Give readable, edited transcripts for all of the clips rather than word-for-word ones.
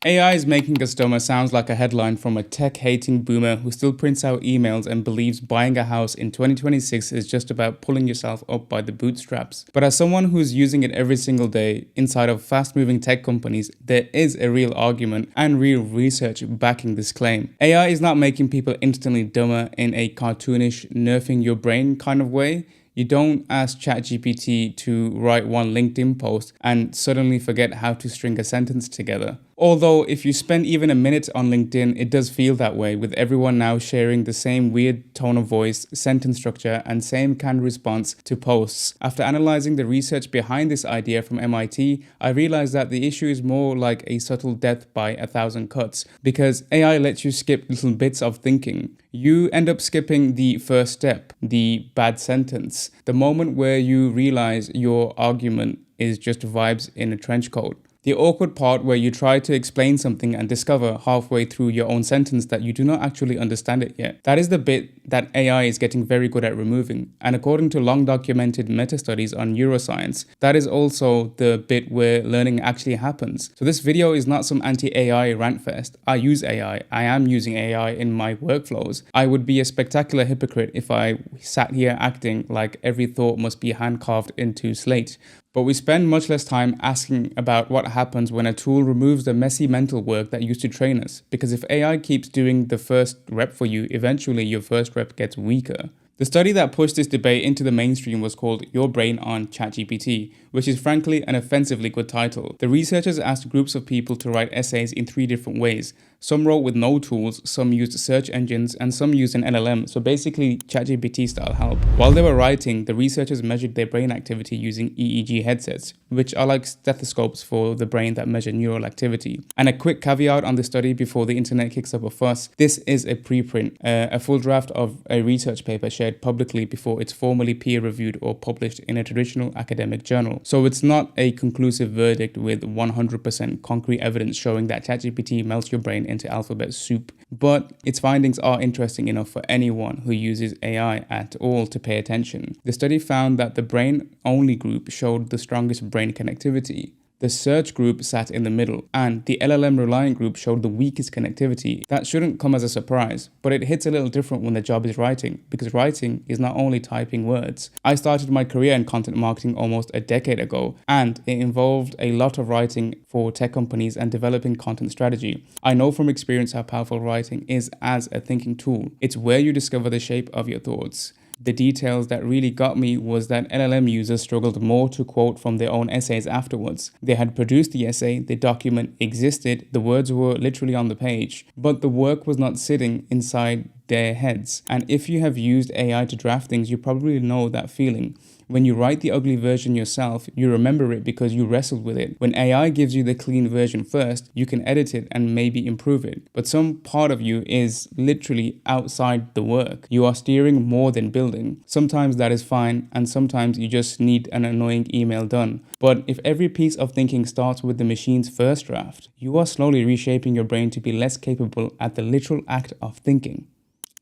AI is making us dumber sounds like a headline from a tech-hating boomer who still prints out emails and believes buying a house in 2026 is just about pulling yourself up by the bootstraps. But as someone who's using it every single day inside of fast-moving tech companies, there is a real argument and real research backing this claim. AI is not making people instantly dumber in a cartoonish, nerfing your brain kind of way. You don't ask ChatGPT to write one LinkedIn post and suddenly forget how to string a sentence together. Although if you spend even a minute on LinkedIn, it does feel that way, with everyone now sharing the same weird tone of voice, sentence structure, and same canned response to posts. After analyzing the research behind this idea from MIT, I realized that the issue is more like a subtle death by 1,000 cuts, because AI lets you skip little bits of thinking. You end up skipping the first step, the bad sentence, the moment where you realize your argument is just vibes in a trench coat. The awkward part where you try to explain something and discover halfway through your own sentence that you do not actually understand it yet. That is the bit that AI is getting very good at removing. And according to long documented meta-studies on neuroscience, that is also the bit where learning actually happens. So this video is not some anti-AI rant fest. I use AI. I am using AI in my workflows. I would be a spectacular hypocrite if I sat here acting like every thought must be hand-carved into slate. But we spend much less time asking about what happens when a tool removes the messy mental work that used to train us. Because if AI keeps doing the first rep for you, eventually your first rep gets weaker. The study that pushed this debate into the mainstream was called Your Brain on ChatGPT, which is frankly an offensively good title. The researchers asked groups of people to write essays in 3 different ways. Some wrote with no tools, some used search engines, and some used an LLM, so basically ChatGPT style help. While they were writing, the researchers measured their brain activity using EEG headsets, which are like stethoscopes for the brain that measure neural activity. And a quick caveat on the study before the internet kicks up a fuss: this is a preprint, a full draft of a research paper shared publicly before it's formally peer-reviewed or published in a traditional academic journal. So it's not a conclusive verdict with 100% concrete evidence showing that ChatGPT melts your brain into alphabet soup. But its findings are interesting enough for anyone who uses AI at all to pay attention. The study found that the brain-only group showed the strongest brain connectivity. The search group sat in the middle, and the LLM-reliant group showed the weakest connectivity. That shouldn't come as a surprise, but it hits a little different when the job is writing, because writing is not only typing words. I started my career in content marketing almost a decade ago, and it involved a lot of writing for tech companies and developing content strategy. I know from experience how powerful writing is as a thinking tool. It's where you discover the shape of your thoughts. The details that really got me was that LLM users struggled more to quote from their own essays afterwards. They had produced the essay, the document existed, the words were literally on the page, but the work was not sitting inside their heads. And if you have used AI to draft things, you probably know that feeling. When you write the ugly version yourself, you remember it because you wrestled with it. When AI gives you the clean version first, you can edit it and maybe improve it. But some part of you is literally outside the work. You are steering more than building. Sometimes that is fine, and sometimes you just need an annoying email done. But if every piece of thinking starts with the machine's first draft, you are slowly reshaping your brain to be less capable at the literal act of thinking.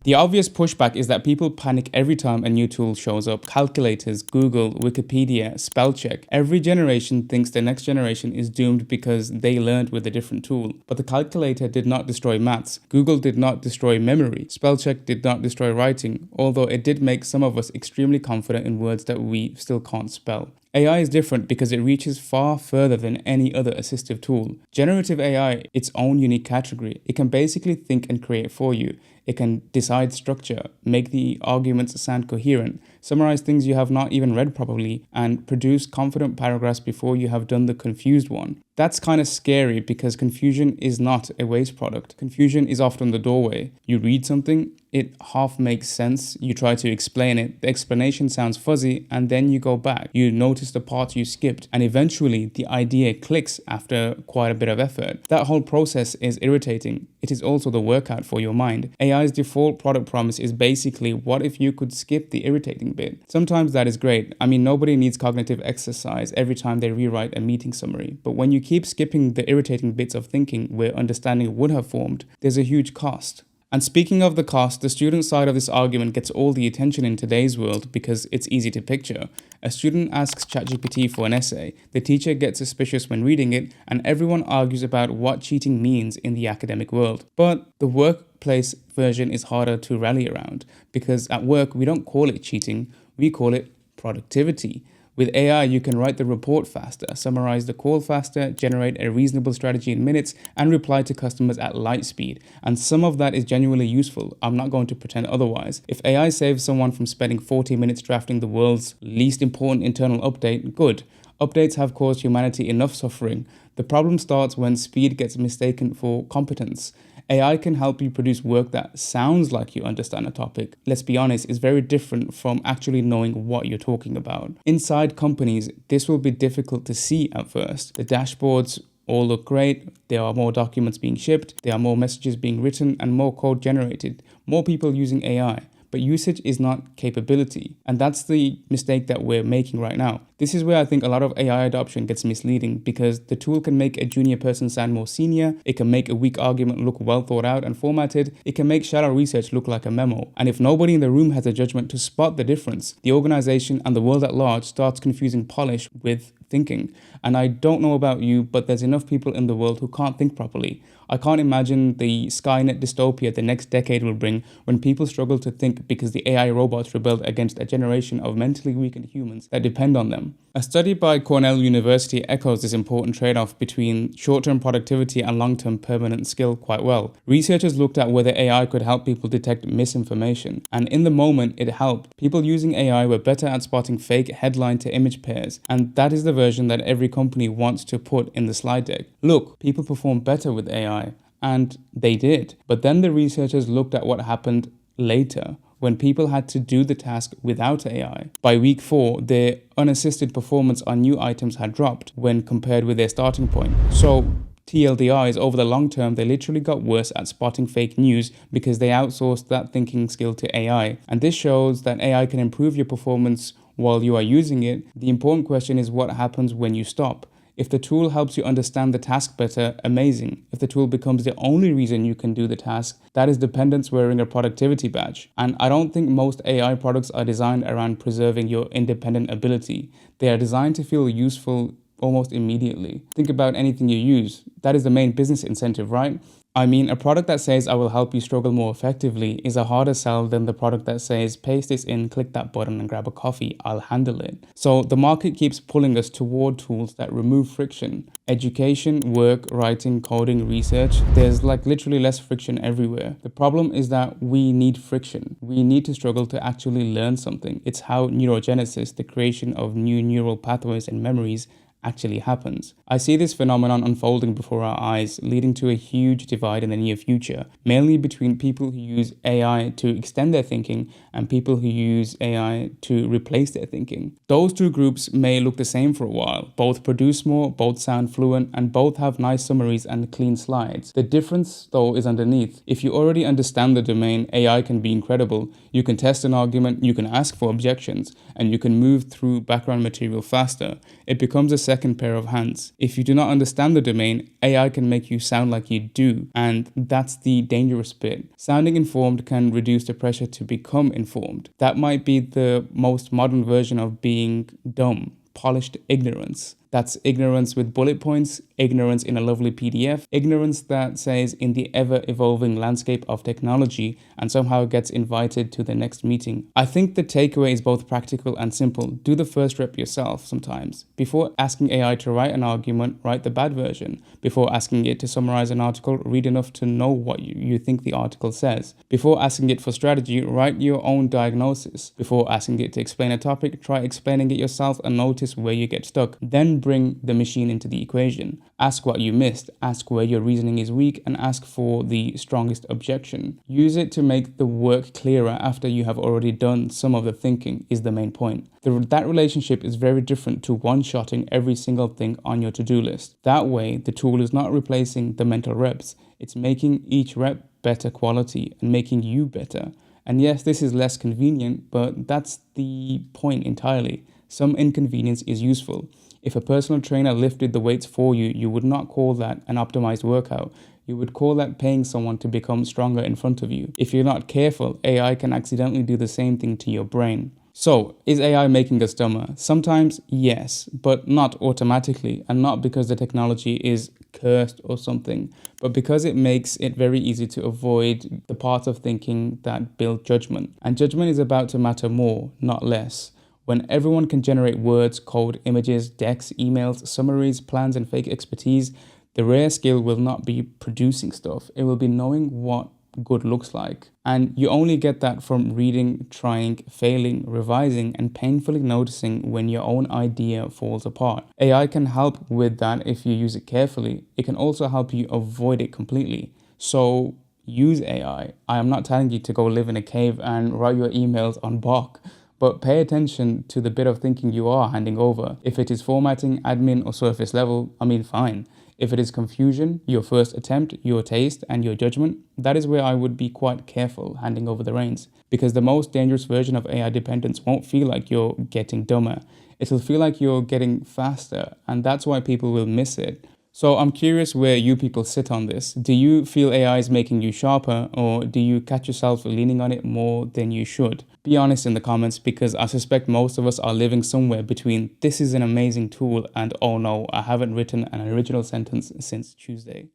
The obvious pushback is that people panic every time a new tool shows up. Calculators, Google, Wikipedia, spell check. Every generation thinks the next generation is doomed because they learned with a different tool. But the calculator did not destroy maths. Google did not destroy memory. Spell check did not destroy writing, although it did make some of us extremely confident in words that we still can't spell. AI is different because it reaches far further than any other assistive tool. Generative AI, its own unique category. It can basically think and create for you. It can decide structure, make the arguments sound coherent, summarize things you have not even read properly, and produce confident paragraphs before you have done the confused one. That's kind of scary because confusion is not a waste product. Confusion is often the doorway. You read something, it half makes sense, you try to explain it, the explanation sounds fuzzy, and then you go back. You notice the parts you skipped, and eventually the idea clicks after quite a bit of effort. That whole process is irritating. It is also the workout for your mind. AI's default product promise is basically, what if you could skip the irritating bit? Sometimes that is great. I mean, nobody needs cognitive exercise every time they rewrite a meeting summary, but when you keep skipping the irritating bits of thinking where understanding would have formed, there's a huge cost. And speaking of the cost, the student side of this argument gets all the attention in today's world because it's easy to picture. A student asks ChatGPT for an essay, the teacher gets suspicious when reading it, and everyone argues about what cheating means in the academic world. But the workplace version is harder to rally around because at work we don't call it cheating, we call it productivity. With AI, you can write the report faster, summarize the call faster, generate a reasonable strategy in minutes, and reply to customers at light speed. And some of that is genuinely useful. I'm not going to pretend otherwise. If AI saves someone from spending 40 minutes drafting the world's least important internal update, good. Updates have caused humanity enough suffering. The problem starts when speed gets mistaken for competence. AI can help you produce work that sounds like you understand a topic. Let's be honest, it's very different from actually knowing what you're talking about. Inside companies, this will be difficult to see at first. The dashboards all look great, there are more documents being shipped, there are more messages being written, and more code generated, more people using AI. But usage is not capability. And that's the mistake that we're making right now. This is where I think a lot of AI adoption gets misleading because the tool can make a junior person sound more senior, it can make a weak argument look well thought out and formatted, it can make shallow research look like a memo. And if nobody in the room has a judgment to spot the difference, the organization and the world at large starts confusing polish with thinking. And I don't know about you, but there's enough people in the world who can't think properly. I can't imagine the Skynet dystopia the next decade will bring when people struggle to think because the AI robots rebelled against a generation of mentally weakened humans that depend on them. A study by Cornell University echoes this important trade-off between short-term productivity and long-term permanent skill quite well. Researchers looked at whether AI could help people detect misinformation, and in the moment it helped. People using AI were better at spotting fake headline to image pairs, and that is the version that every company wants to put in the slide deck. Look, people perform better with AI, and they did. But then the researchers looked at what happened later, when people had to do the task without AI. By week 4, their unassisted performance on new items had dropped when compared with their starting point. So TLDR is over the long term, they literally got worse at spotting fake news because they outsourced that thinking skill to AI. And this shows that AI can improve your performance while you are using it. The important question is what happens when you stop. If the tool helps you understand the task better, amazing. If the tool becomes the only reason you can do the task, that is dependence wearing a productivity badge. And I don't think most AI products are designed around preserving your independent ability. They are designed to feel useful almost immediately. Think about anything you use. That is the main business incentive, right? I mean, a product that says I will help you struggle more effectively is a harder sell than the product that says paste this in, click that button and grab a coffee, I'll handle it. So the market keeps pulling us toward tools that remove friction. Education, work, writing, coding, research, there's like literally less friction everywhere. The problem is that we need friction. We need to struggle to actually learn something. It's how neurogenesis, the creation of new neural pathways and memories, actually happens. I see this phenomenon unfolding before our eyes, leading to a huge divide in the near future, mainly between people who use AI to extend their thinking and people who use AI to replace their thinking. Those two groups may look the same for a while. Both produce more, both sound fluent, and both have nice summaries and clean slides. The difference, though, is underneath. If you already understand the domain, AI can be incredible. You can test an argument, you can ask for objections, and you can move through background material faster. It becomes a second pair of hands. If you do not understand the domain, AI can make you sound like you do, and that's the dangerous bit. Sounding informed can reduce the pressure to become informed. That might be the most modern version of being dumb, polished ignorance. That's ignorance with bullet points, ignorance in a lovely PDF, ignorance that says in the ever-evolving landscape of technology and somehow gets invited to the next meeting. I think the takeaway is both practical and simple. Do the first rep yourself sometimes. Before asking AI to write an argument, write the bad version. Before asking it to summarize an article, read enough to know what you think the article says. Before asking it for strategy, write your own diagnosis. Before asking it to explain a topic, try explaining it yourself and notice where you get stuck. Then bring the machine into the equation. Ask what you missed, ask where your reasoning is weak, and ask for the strongest objection. Use it to make the work clearer after you have already done some of the thinking is the main point. That relationship is very different to one-shotting every single thing on your to-do list. That way, the tool is not replacing the mental reps. It's making each rep better quality and making you better. And yes, this is less convenient, but that's the point entirely. Some inconvenience is useful. If a personal trainer lifted the weights for you, you would not call that an optimized workout. You would call that paying someone to become stronger in front of you. If you're not careful, AI can accidentally do the same thing to your brain. So, is AI making us dumber? Sometimes, yes, but not automatically, and not because the technology is cursed or something, but because it makes it very easy to avoid the parts of thinking that build judgment. And judgment is about to matter more, not less. When everyone can generate words, code, images, decks, emails, summaries, plans, and fake expertise, the rare skill will not be producing stuff. It will be knowing what good looks like. And you only get that from reading, trying, failing, revising, and painfully noticing when your own idea falls apart. AI can help with that if you use it carefully. It can also help you avoid it completely. So use AI. I am not telling you to go live in a cave and write your emails on Bach, but pay attention to the bit of thinking you are handing over. If it is formatting, admin, or surface level, fine. If it is confusion, your first attempt, your taste, and your judgment, that is where I would be quite careful handing over the reins. Because the most dangerous version of AI dependence won't feel like you're getting dumber. It'll feel like you're getting faster, and that's why people will miss it. So I'm curious where you people sit on this. Do you feel AI is making you sharper, or do you catch yourself leaning on it more than you should? Be honest in the comments, because I suspect most of us are living somewhere between this is an amazing tool and oh no, I haven't written an original sentence since Tuesday.